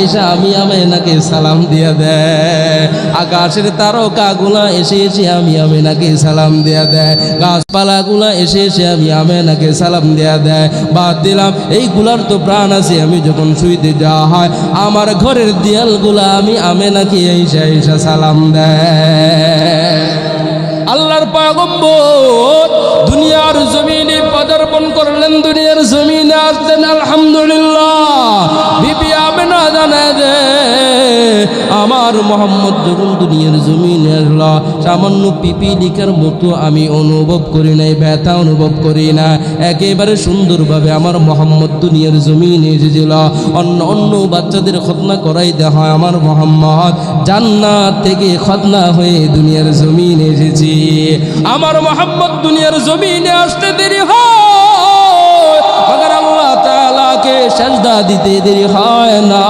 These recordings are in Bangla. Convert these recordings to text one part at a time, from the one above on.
এসে আমি আমেনাকে সালাম দিয়া দেয়। আকাশের তারকাগুলা এসে এসে আমি আমেনাকে সালাম দিয়া দেয়। গাছপালাগুলা এসে এসে আমি আমেনাকে সালাম দিয়া দেয়। বাদ দিলাম এইগুলার তো প্রাণ আছে। আমি যখন শুইতে যাওয়া হয় আমার ঘরের দেয়ালগুলা আমি আমেনাকে এসে এসে সালাম দেয়। আল্লাহর পয়গম্বর দুনিয়ার জমিনে পদার্পণ করলেন, দুনিয়ার জমিনে আসলেন। আলহামদুলিল্লাহ। বিবি আমেনা জানায় দে আমার মোহাম্মদ যখন দুনিয়ার জমিনে আসলো সামান্য পিপিলিকার মতো আমি অনুভব করি নাই, ব্যথা অনুভব করি না। একেবারে সুন্দরভাবে আমার মোহাম্মদ দুনিয়ার জমিনে এসেছিল। অন্য অন্য বাচ্চাদের খতনা করাই দেওয়া হয়, আমার মোহাম্মদ জান্নাত থেকে খতনা হয়ে দুনিয়ার জমিনে এসেছি। আমার মোহাম্মদ দুনিয়ার জমিনে আসতে দেরি হয়, মগর আল্লাহ তাআলাকে সেজদা দিতে দেরি হয় না।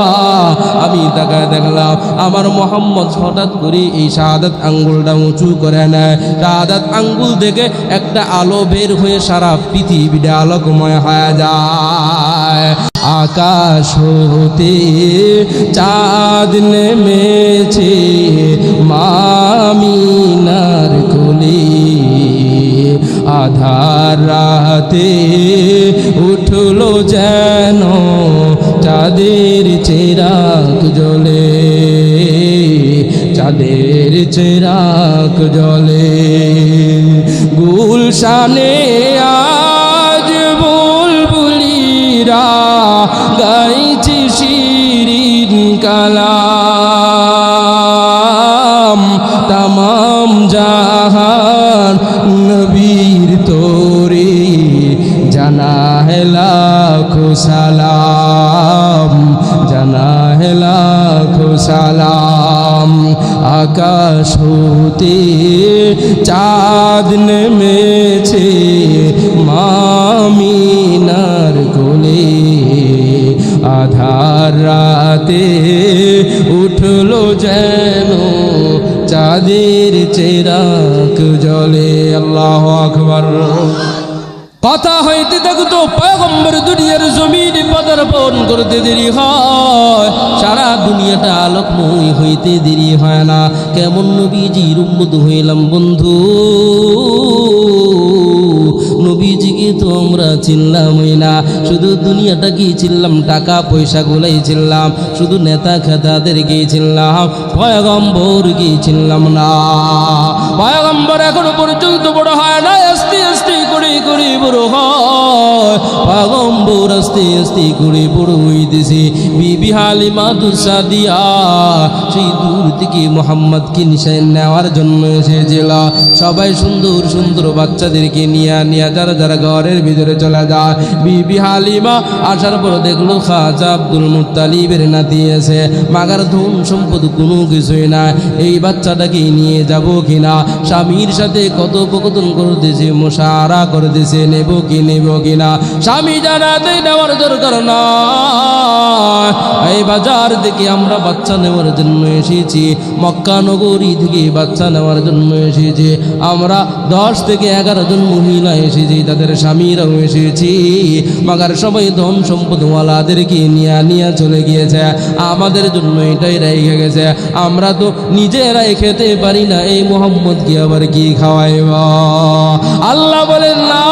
আমি তাকায় দেখলাম আমার মোহাম্মদ হঠাৎ করে এই শাহাদাত আঙ্গুলটা উঁচু করে নেয়। শাহাদাত আঙ্গুল থেকে একটা আলো বের হয়ে সারা পৃথিবীটা আলোকময় হয়ে যায়। আকাশ হতে চাঁদ নেমেছে মামিনার কোলে, আধার রাতে উঠলো যেন চাঁদের চিরাগ জ্বলে, চাঁদের চিরাগ জ্বলে। গুলশানে আজ বুলবুলিরা গাইছে শিরিন কালাম, তামাম জাহান নবীর তোরে জানা है लाखों सलाम, জানা है लाखों सलाम। आकाश होते चाँद नेमेছে মামিনার কোলে, আধার রাতে উঠলো যেন চাঁদের চিরাগ জ্বলে। আল্লাহু আকবার। কথা হইতে থাকতো পয়গম্বর দুনিয়ার জমিনে পদার্পণ করতে দেরি হয়, সারা দুনিয়াটা আলোকময় হইতে দেরি হয় না। কেমন নবীজির উম্মত হইলাম বন্ধু, নবীজিকে তো আমরা চিনলামই না, শুধু দুনিয়াটা কি চিনলাম, টাকা পয়সা গুলাই চিনলাম, শুধু নেতা খেতাদেরকেই চিনলাম, পয়গম্বর কি চিনলাম না। পয়গম্বর এখনো পর্যন্ত বড় হয় না, আস্তে আস্তে করে করে বড় হয়। পয়গম্বর আস্তে আস্তে করে বড় হইতেছে। বিবি হালিমা সাদিয়া সেই দূর থেকে মোহাম্মদকে নিশায় নেওয়ার জন্য এসেছিল। সবাই সুন্দর সুন্দর বাচ্চাদেরকে নিয়ে যারা যারা ঘরের ভিতরে চলে যায়। বিবি হালিমা আসার পর দেখলো খাজা আব্দুল মুত্তালিবের নাতি আছে, মাগার ধন সম্পদ কোনো কিছুই না, এই বাচ্চাটাকে নিয়ে যাব কিনা। স্বামীর সাথে কথোপকথন করতেছে, মুশারা করতেছে, নেব কিনা। স্বামী জানাতে নেওয়ার দরকার না, এই বাজার থেকে আমরা বাচ্চা নেওয়ার জন্য এসেছি, মক্কা নগরী থেকে বাচ্চা নেওয়ার জন্য এসেছি। আমরা 10 থেকে 11 জন মহিলা এসেছি, তাদের স্বামীরাও এসেছি। মাগার সবাই ধন সম্পদওয়ালাদেরকে নিয়ে চলে গিয়েছে, আমাদের জন্য এটাই রেখে গেছে। আমরা তো নিজেরাই খেতে পারি না, এই মোহাম্মদকে আবার কি খাওয়াইব? আল্লাহ বলেন না,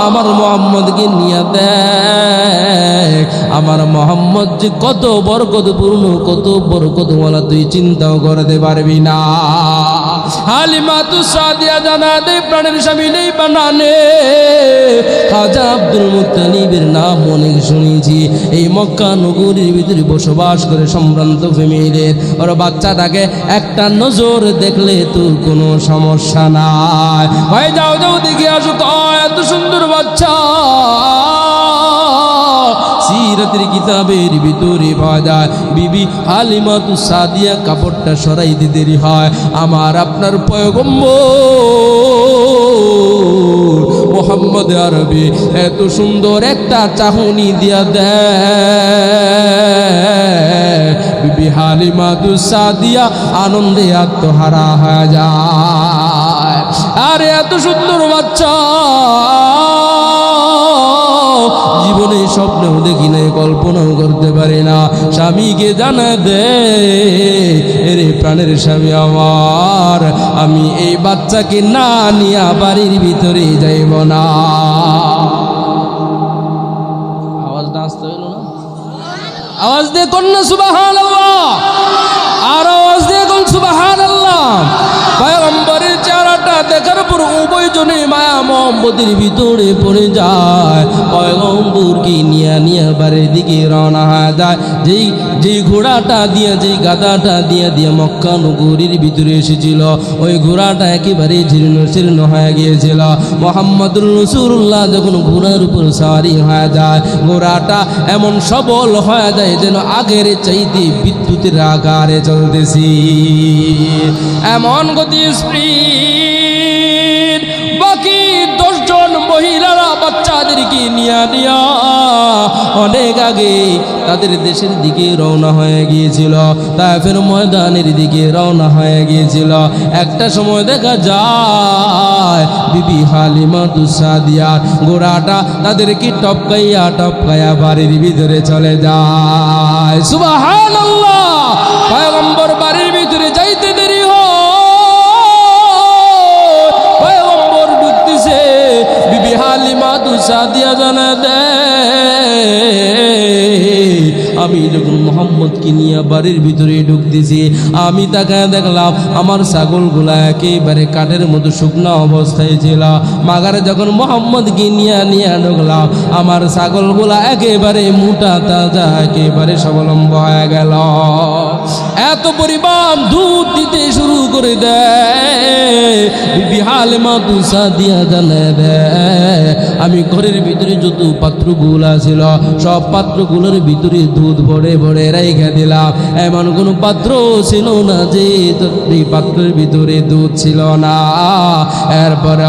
আমার মোহাম্মদকে নিয়ে দেখ, আমার মোহাম্মদ যে কত বরকতপূর্ণ, কত বরকতওয়ালা তুই চিন্তাও করতে পারবি না। হালিমা সাদিয়া জানাতে প্রাণের স্বামী নেই বানানে, খাজা আব্দুল মুত্তালিবের নাম অনেক শুনেছি। এই মক্কা নগরীর ভিতরে বসবাস করে সম্ভ্রান্ত ফ্যামিলির, ওর বাচ্চাটাকে একটা নজর দেখলে তোর কোনো সমস্যা নাই। ভাই যাও যাও দেখে আসো, এত সুন্দর বাচ্চা সিরাতের কিতাবের ভিতরে পাওয়া যায়। বিবি হালিমা সাদিয়া কাপড়টা সরাইতে দেরি হয়, আমার আপনার পয়গম্বর মুহাম্মদ আরবি এত সুন্দর একটা চাহনি দিয়া দেয়, বিবি হালিমা সাদিয়া আনন্দে আত্মহারা হয়ে যায়। আরে এত সুন্দর বাচ্চা জীবনে স্বপ্নেও দেখি নাই, কল্পনাও করতে পারি না। স্বামীকে জানা দে, এরে প্রাণের স্বামী আমার, আমি এই বাচ্চাকে না নিয়ে বাড়ির ভিতরে যাইব না। আওয়াজটা আসতে হইল না? আওয়াজ দিয়ে কোন না সুবহানাল্লাহ, আর আওয়াজ দিয়ে কোন সুবহানাল্লাহ। পয়গম্বরের চেহারাটা দেখার পর উভয়জনে মায়া মোহাম্মদের ভিতরে পড়ে যায়। পয়গম্বরকে নিয়ে বাড়ির দিকে রওনা হয়ে যায়। যেই ঘোড়াটা দিয়ে, যেই গাদাটা দিয়ে মক্কা নগরীর ভিতরে এসেছিল, ওই ঘোড়াটা একেবারে জীর্ণ শীর্ণ হয়ে গিয়েছিল। মুহাম্মদুর রাসূলুল্লাহ যখন ঘোড়ার উপর সাওয়ারি হয়ে যায়, ঘোড়াটা এমন সবল হয়ে যায় যেন আগের চাইতে বিদ্যুতের আকারে চলতেছি, এমন গতি স্পিড। বাকি 10 জন মহিলারা বাচ্চাদেরকে নিয়ে অনেক আগে তাদের দেশের দিকে রওনা হয়ে গিয়েছিল, তায়েফের ময়দানের দিকে রওনা হয়ে গিয়েছিল। একটা সময় দেখা যায় বিবি হালিমা সাদিয়ার ঘোড়াটা তাদেরকে টপকাইয়া বাড়ির ভিতরে চলে যায়। সুবহানাল্লাহ। পয়গম্বর বাড়ির ভিতরে যাইতে দেরি বিবি হালিমা সাদিয়া জানা দে, আমি যখন মোহাম্মদকে নিয়ে বাড়ির ভিতরে ঢুকতেছি, আমি তাকে দেখলাম আমার ছাগলগুলা একেবারে কাঠের মতো শুকনো অবস্থায় ছিল। মাগারে যখন মোহাম্মদকে নিয়ে ঢুকলাম, আমার ছাগলগুলা একেবারে মোটা তাজা, একেবারে স্বাবলম্ব হয়ে গেল। এত পরিমাণ দুধ দিতে শুরু করে দেয়। বিবি হালিমা সাদিয়া জানা দে, আমি ঘরের ভিতরে যত পাত্রগুলা ছিল সব পাত্রগুলোর ভিতরে দুধ ভরে ভরে রেখে দিলাম। এমন কোনো পাত্র ছিল না যে এই পাত্রের ভিতরে দুধ ছিল না। এরপরে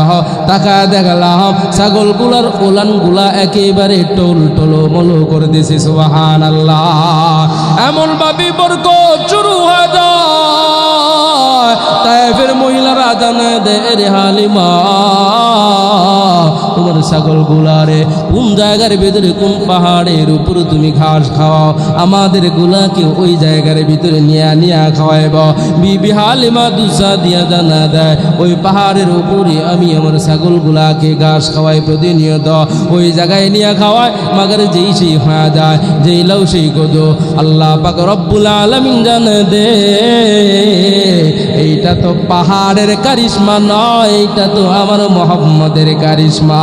টাকা দেখলাম ছাগলগুলার ওলানগুলা একেবারে টলমলো করে দিয়েছে। সুবহানাল্লাহ। এমন ভাবে বরকত শুরু হয়ে যায়। তায়েফের মহিলারা জানে দে, রে হালিমা তোমার ছাগলগুলারে কোন জায়গার ভিতরে, কোন পাহাড়ের উপর তুমি ঘাস খাওয়াও, আমাদের গুলাকে ওই জায়গার ভিতরে নিয়ে খাওয়াইব। বিবি হালিমা সাদিয়া জানা দেয়, ওই পাহাড়ের উপরে আমি আমার ছাগলগুলাকে ঘাস খাওয়াই প্রতিনিয়ত, ওই জায়গায় নিয়ে খাওয়াই। মাগার যেই সেই হয়ে যায়, যেই লাউ সেই গদো। আল্লাহ পাক রব্বুল আলামিন জানে দে, এইটা তো পাহাড়ের কারিশমা নয়, এইটা তো আমার মুহাম্মদের কারিশমা।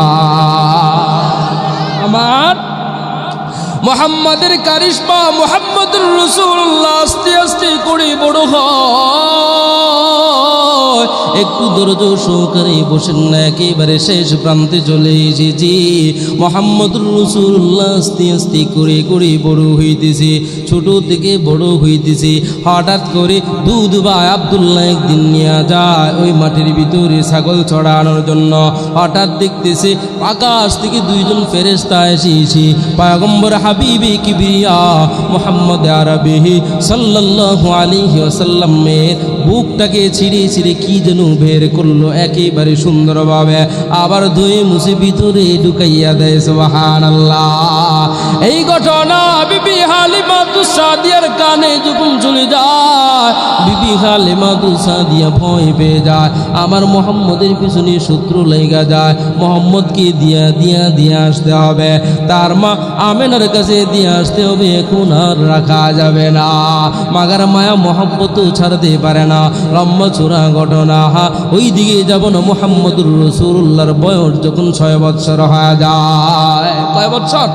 আমার মুহাম্মদের কারিশমা, মুহাম্মদুর রাসূলুল্লাহ আস্তে আস্তে করে বড় হয়। একটু ধৈর্য সহকারে বসেন না, একেবারে শেষ প্রান্তে চলে এসেছি। মুহাম্মদুর রাসূলুল্লাহ আস্তে আস্তে করে বড় হইতেছে, ছোট থেকে বড় হইতেছে। হঠাৎ করে দুধ ভাই আব্দুল্লাহ একদিন নিয়ে যায় ওই মাটির ভিতরে ছাগল চড়ানোর জন্য। হঠাৎ দেখতেছে আকাশ থেকে 2 জন ফেরেশতা এসেছে। পয়গম্বর হাবিবে কিবরিয়া মুহাম্মদ আরবি সাল্লাল্লাহু আলাইহি ওয়াসাল্লামের বুকটাকে ছিঁড়ে কি যেন বের করলো একেবারে সুন্দরভাবে, আবার ধুয়ে মুছে ভিতরে ঢুকাইয়া দেয়। সুবহানাল্লাহ। এই ঘটনা বিবি হালিমা সাদিয়ার কানে যখন চলে যায়, বিবি হালিমা সাদিয়া ভয় পেয়ে যায়। আমার মুহাম্মদের পিছনে শত্রু লেগে যায়, মুহাম্মদকে দিয়ে আসতে হবে, তার মা আমেনার কাছে দিয়ে আসতে হবে, এখন আর রাখা যাবে না। মাগার মায়া মোহাম্মত ছাড়তে পারে না। লম্বা চূড়া ঘটনা, ওই দিকে যাব না। মুহাম্মদুর রাসূলুল্লাহর বয়স যখন 6 বছর হয়ে যায়, কয় বছর?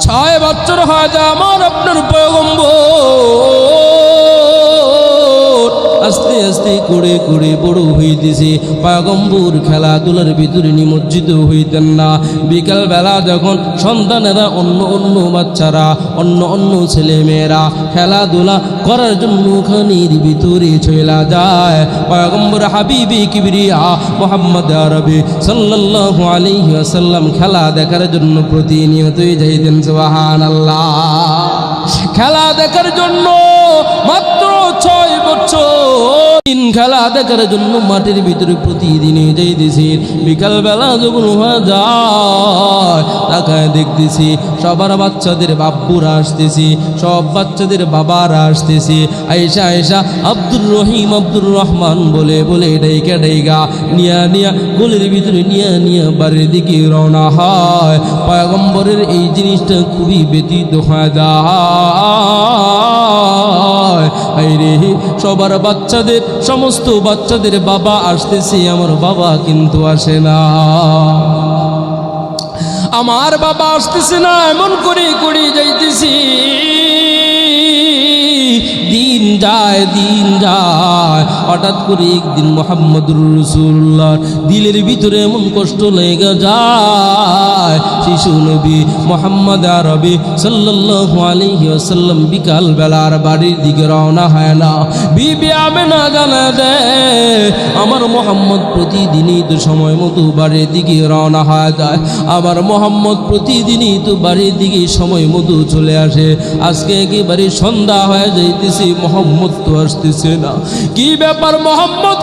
6 বছর হয়ে যায়। আমার আপনার পয়গম্বর আস্তে আস্তে করে বড় হইতেছে। পয়গম্বর খেলাধুলার ভিতরে নিমজ্জিত হইতেন না। বিকালবেলা যখন সন্তানেরা অন্য বাচ্চারা অন্য ছেলে মেয়েরা খেলাধুলা করার জন্য খানির ভিতরে চলে যায়, পয়গম্বর হাবিবে কিবরিয়া মুহাম্মদ আরবি সাল্লাল্লাহু আলাইহি ওয়াসাল্লাম খেলা দেখার জন্য প্রতিনিয়তই যাইতেন। সুবহানাল্লাহ। খেলা দেখার জন্য মাত্র 6 বছর খেলা দেখার জন্য মাঠের ভিতরে প্রতিদিনই যাইতেছি। বিকালবেলা যখন হয়ে যায় তাকায় দেখতেছি সবার বাচ্চাদের বাব্বুরা আসতেছি, সব বাচ্চাদের বাবারা আসতেছি। আয়েশা আয়েশা আব্দুর রহিম আব্দুর রহমান বলে বলে ডাইকা ডাইকা নিয়া গোলের ভিতরে নিয়া বাড়ির দিকে রওনা হয়। পয়গম্বরের এই জিনিসটা খুবই ব্যতীত হয়ে যায়। রে সবার বাচ্চাদের সমস্ত বাচ্চাদের বাবা আসতেছে, আমার বাবা কিন্তু আসে না। আমার বাবা আসতেছে না, এমন করে করে যাইতেছি। দিন যায় হঠাৎ করে একদিন মুহাম্মদুর রাসূলুল্লাহ দিলের ভিতরে এমন কষ্ট লেগে যায়। শিশু নবী মুহাম্মদ আরবি সাল্লাল্লাহু আলাইহি ওয়াসাল্লাম বিকাল বেলার বাড়ির দিকে রওনা হয় না। বিবি আমেনা জানা দেয় আমার মুহাম্মদ প্রতিদিনই তো সময় মতো বাড়ির দিকে রওনা হয়ে যায়। আমার মুহাম্মদ প্রতিদিনই তো বাড়ির দিকে সময় মতো চলে আসে। আজকে একেবারে সন্ধ্যা হয়ে যাইতেছে, মোহাম্মদ তো আসতেছে না। কি ব্যাপার মোহাম্মদ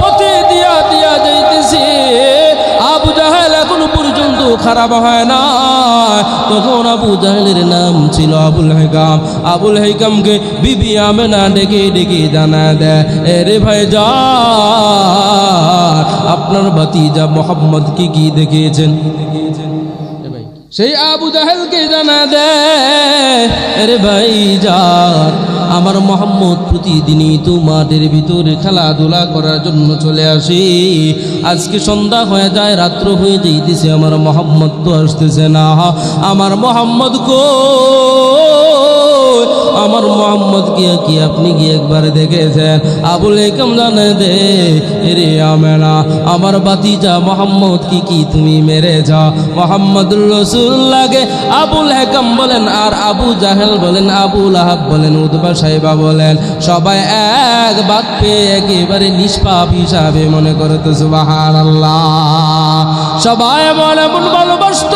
পথে দিয়া যাইতেছে। আবু জাহেল এখনো পর্যন্ত খারাপ হয় না। তখন আবু জাহেলের নাম ছিল আবুল হেকাম। আবুল হেকামকে বিবি আমেনা ডেকে ডেকে জানা দেয়, এরে ভাই যা আপনার ভাতিজা মোহাম্মদ কি দেখেছেন। সেই আবু জাহেলকে জানা দেয়, আরে ভাই যান আমার মোহাম্মদ প্রতিদিনই তো মাঠের ভিতরে খেলাধুলা করার জন্য চলে আসে। আজকে সন্ধ্যা হয়ে যায়, রাত্র হয়ে যাইতেছে, আমার মোহাম্মদ তো আসতেছে না। আমার মোহাম্মদ আমার মোহাম্মদ কি আপনি কি একবার দেখেছেন। আবুল হেকাম জানে দে, এরে আমেনা আমার ভাতিজা মোহাম্মদ কি তুমি মেরেছ। মোহাম্মদুর রাসূলুল্লাহকে আবুল হেকাম বলেন, আর আবু জাহেল বলেন, আবু লাহাব বলেন, উতবা সাইবা বলেন, সবাই এক বাদ পেয়ে একেবারে নিষ্পাপ হিসাবে মনে করত। সুবহানাল্লাহ। সবাই এমন ভালোবাসত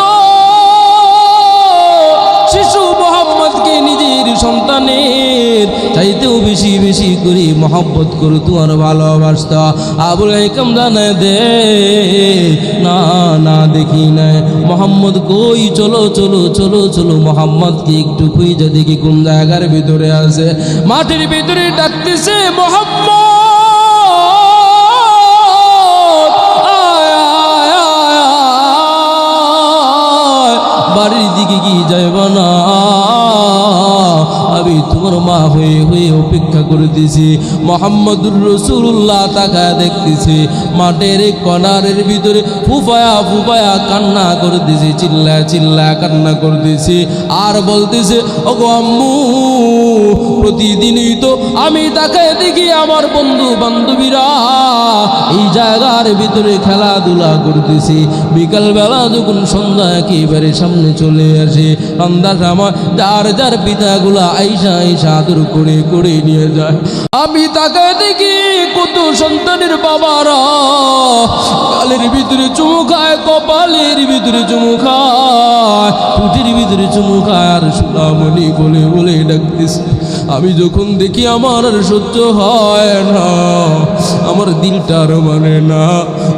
শিশু মোহাম্মদকে নিজের সন্তানের চাইতেও বেশি বেশি করে মহব্বত করতো আর ভালোবাসত। আবুল হেকাম জানে দে, না দেখি নাই মোহাম্মদ কই, চলো মোহাম্মদকে একটু খুঁজে দেখি কোন জায়গার ভিতরে আছে। মাঠের ভিতরে ডাকতেছে, মোহাম্মদ বাড়ির দিকে কি যাইব না, আমি তোমার মা হয়ে অপেক্ষা করতেছি। মুহাম্মদুর রাসূলুল্লাহ তাকায় দেখতেছি মাঠের কনারের ভিতরে ফুফায়া কান্না করতেছি, চিল্লা কান্না করতেছি আর বলতেছে, ওগো আম্মু প্রতিদিনই তো আমি তাকায় দেখি আমার বন্ধু বান্ধবীরা এই জায়গার ভিতরে খেলাধুলা করতেছি। বিকালবেলা যখন সন্ধ্যা একেবারে সামনে চলে আসে, সন্ধ্যার সময় যার পিতাগুলা আইসা আদর করে নিয়ে যায়। আমি তাকায় দেখি কত সন্তানের বাবারা গালের ভিতরে চুমু খায়, কপালের ভিতরে চুমু খায়, টুটির ভিতরে চুমু খায় আর সোনামণি বলে ডাকতেছে। আমি যখন দেখি আমার আর সহ্য হয় না, আমার দিলটার মানে না।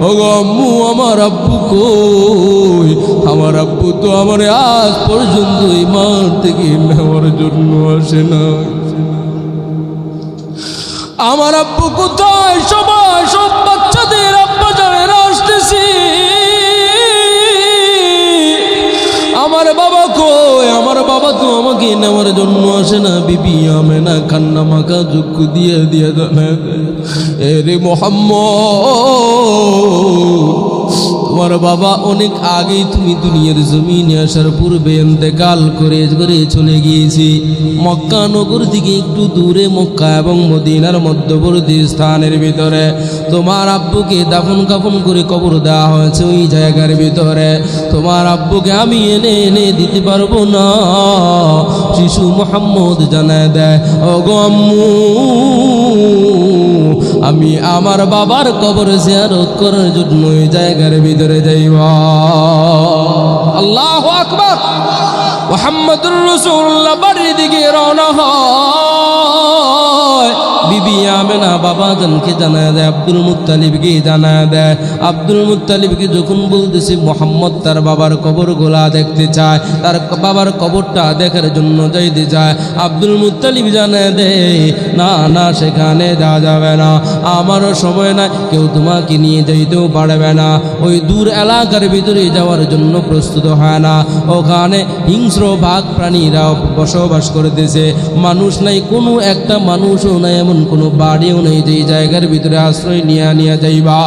ওগো আম্মু আমার আব্বু কই, আমার আব্বু তো আমার আজ পর্যন্ত এই মাঠ থেকে নেওয়ার জন্য আসে না। আমার আব্বু কোথায়, সব বাচ্চাদের আব্বা যারা আসতেছি, আমার বাবা কই, আমার বাবা তো আমাকে নেওয়ার জন্য আসে না। বিবি আমেনা কান্না মাখা চক্ষু দিয়ে জানা, এরে মোহাম্মদ তোমার বাবা অনেক আগেই তুমি দুনিয়ার জমিনে আসার পূর্বে ইন্তেকাল করে চলে গিয়েছি। মক্কা নগর থেকে একটু দূরে মক্কা এবং মদিনার মধ্যবর্তী স্থানের ভিতরে তোমার আব্বুকে দাফন কাফন করে কবর দেওয়া হয়েছে। ওই জায়গার ভিতরে তোমার আব্বুকে আমি এনে দিতে পারবো না। শিশু মুহাম্মদ জানায় দেয়, ওগো আম্মু আমি আমার বাবার কবর জিয়ারত করার জন্য ওই জায়গার ভিতরে যাইব। আল্লাহু আকবার। মুহাম্মদুর রাসূলুল্লাহ বাড়ির দিকে রওনা হয়। বিবি আমেনা বাবা জানকে জানায় দেয়, আব্দুল মুত্তালিবকে জানায় দেয়। আব্দুল মুত্তালিবকে যখন বলতেছে মুহাম্মদ তার বাবার কবরগুলা দেখতে চায়, তার বাবার কবরটা দেখার জন্য যাইতে চায়, আব্দুল মুত্তালিব জানায় দেয়, না না সেখানে যাওয়া যাবে না, আমারও সময় নাই, কেউ তোমাকে নিয়ে যাইতেও পারবে না, ওই দূর এলাকার ভিতরে যাওয়ার জন্য প্রস্তুত হয় না, ওখানে হিংস্র বাঘ প্রাণীরা বসবাস করতেছে, মানুষ নাই, কোনো একটা মানুষও নাই, এমন কোনো বাড়িও নেই যে জায়গার ভিতরে আশ্রয় নিয়ে যাইবা।